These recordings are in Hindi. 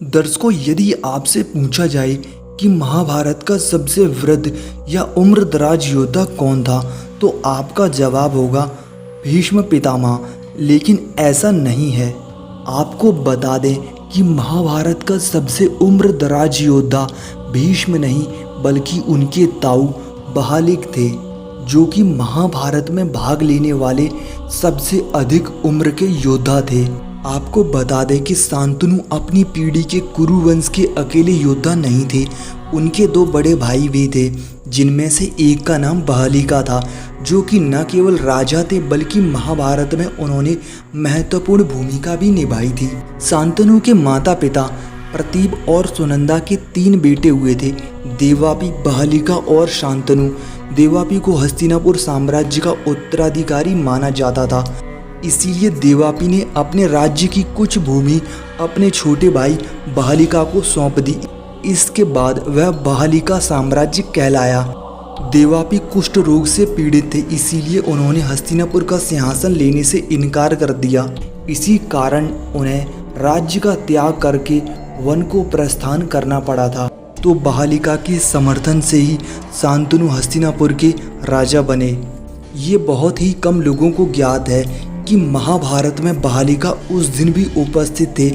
दर्शकों, यदि आपसे पूछा जाए कि महाभारत का सबसे वृद्ध या उम्रदराज योद्धा कौन था, तो आपका जवाब होगा भीष्म पितामह। लेकिन ऐसा नहीं है। आपको बता दें कि महाभारत का सबसे उम्रदराज योद्धा भीष्म नहीं बल्कि उनके ताऊ बहालिक थे, जो कि महाभारत में भाग लेने वाले सबसे अधिक उम्र के योद्धा थे। आपको बता दें कि शांतनु अपनी पीढ़ी के कुरु वंश के अकेले योद्धा नहीं थे। उनके दो बड़े भाई भी थे, जिनमें से एक का नाम बहालिका था, जो कि न केवल राजा थे बल्कि महाभारत में उन्होंने महत्वपूर्ण भूमिका भी निभाई थी। शांतनु के माता पिता प्रतीप और सुनंदा के 3 बेटे हुए थे, देवापी, बहालिका और शांतनु। देवापी को हस्तिनापुर साम्राज्य का उत्तराधिकारी माना जाता था, इसीलिए देवापी ने अपने राज्य की कुछ भूमि अपने छोटे भाई बहालिका को सौंप दी। इसके बाद वह बहालिका साम्राज्य कहलाया। देवापी कुष्ठ रोग से पीड़ित थे, इसीलिए उन्होंने हस्तिनापुर का सिंहासन लेने से इनकार कर दिया। इसी कारण उन्हें राज्य का त्याग करके वन को प्रस्थान करना पड़ा था। तो बहालिका के समर्थन से ही शांतनु हस्तिनापुर के राजा बने। ये बहुत ही कम लोगों को ज्ञात है कि महाभारत में बहालिका उस दिन भी उपस्थित थे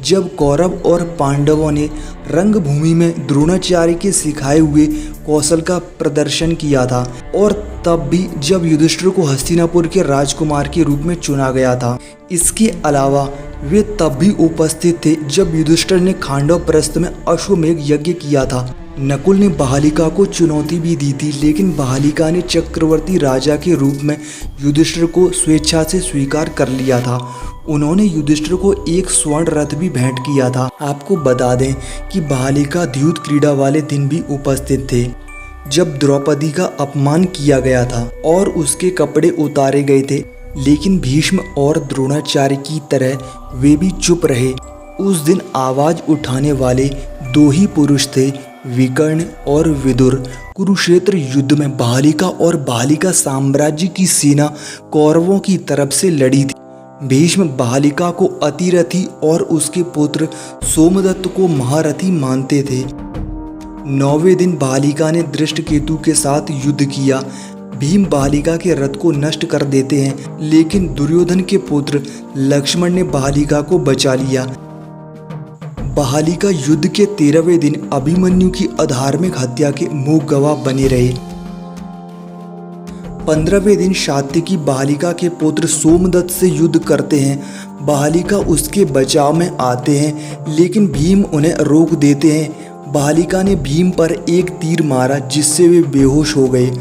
जब कौरव और पांडवों ने रंगभूमि में द्रोणाचार्य के सिखाए हुए कौशल का प्रदर्शन किया था, और तब भी जब युधिष्ठिर को हस्तिनापुर के राजकुमार के रूप में चुना गया था। इसके अलावा वे तब भी उपस्थित थे जब युधिष्ठिर ने खांडव प्रस्थ में अश्वमेध यज्ञ किया था। नकुल ने बहालिका को चुनौती भी दी थी, लेकिन बहालिका ने चक्रवर्ती राजा के रूप में युधिष्ठिर को स्वेच्छा से स्वीकार कर लिया था। उन्होंने युधिष्ठिर को एक स्वर्ण रथ भी भेंट किया था। आपको बता दें कि बहालिका द्यूत क्रीड़ा वाले दिन भी उपस्थित थे, जब द्रौपदी का अपमान किया गया था और उसके कपड़े उतारे गए थे, लेकिन भीष्म और द्रोणाचार्य की तरह वे भी चुप रहे। उस दिन आवाज उठाने वाले 2 ही पुरुष थे, विकर्ण और विदुर। कुरुक्षेत्र युद्ध में बहालिका और बहालिका साम्राज्य की सेना कौरवों की तरफ से लड़ी थी। भीष्म बहालिका को अतिरथी और उसके पुत्र सोमदत्त को महारथी मानते थे। 9वें दिन बहालिका ने दृष्टकेतु के साथ युद्ध किया। भीम बहालिका के रथ को नष्ट कर देते हैं, लेकिन दुर्योधन के पुत्र लक्ष्मण ने बहालिका को बचा लिया। बहालिका युद्ध के 13वें दिन अभिमन्यु की अधार्मिक हत्या के मूक गवाह बने रहे। 15वें दिन सात्यकी बहालिका के पुत्र सोमदत्त से युद्ध करते हैं। बहालिका उसके बचाव में आते हैं, लेकिन भीम उन्हें रोक देते हैं। बहालिका ने भीम पर एक तीर मारा, जिससे वे बेहोश हो गए।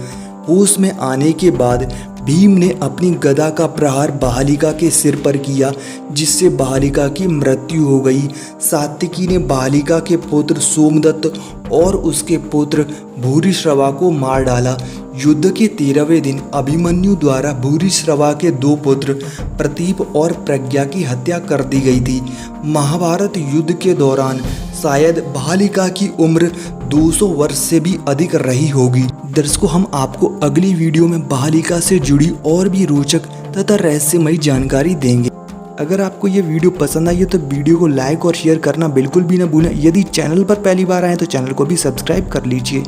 होश में आने के बाद भीम ने अपनी गदा का प्रहार बहालिका के सिर पर किया, जिससे बहालिका की मृत्यु हो गई। सात्यकी ने बहालिका के पुत्र सोमदत्त और उसके पुत्र भूरिश्रवा को मार डाला। युद्ध के 13वें दिन अभिमन्यु द्वारा भूरिश्रवा के 2 पुत्र प्रतीप और प्रज्ञा की हत्या कर दी गई थी। महाभारत युद्ध के दौरान शायद बहालिका की उम्र 200 वर्ष से भी अधिक रही होगी। दर्शकों, हम आपको अगली वीडियो में बहालिका से जुड़ी और भी रोचक तथा रहस्यमयी जानकारी देंगे। अगर आपको ये वीडियो पसंद आई है तो वीडियो को लाइक और शेयर करना बिल्कुल भी ना भूलें। यदि चैनल पर पहली बार आए तो चैनल को भी सब्सक्राइब कर लीजिए।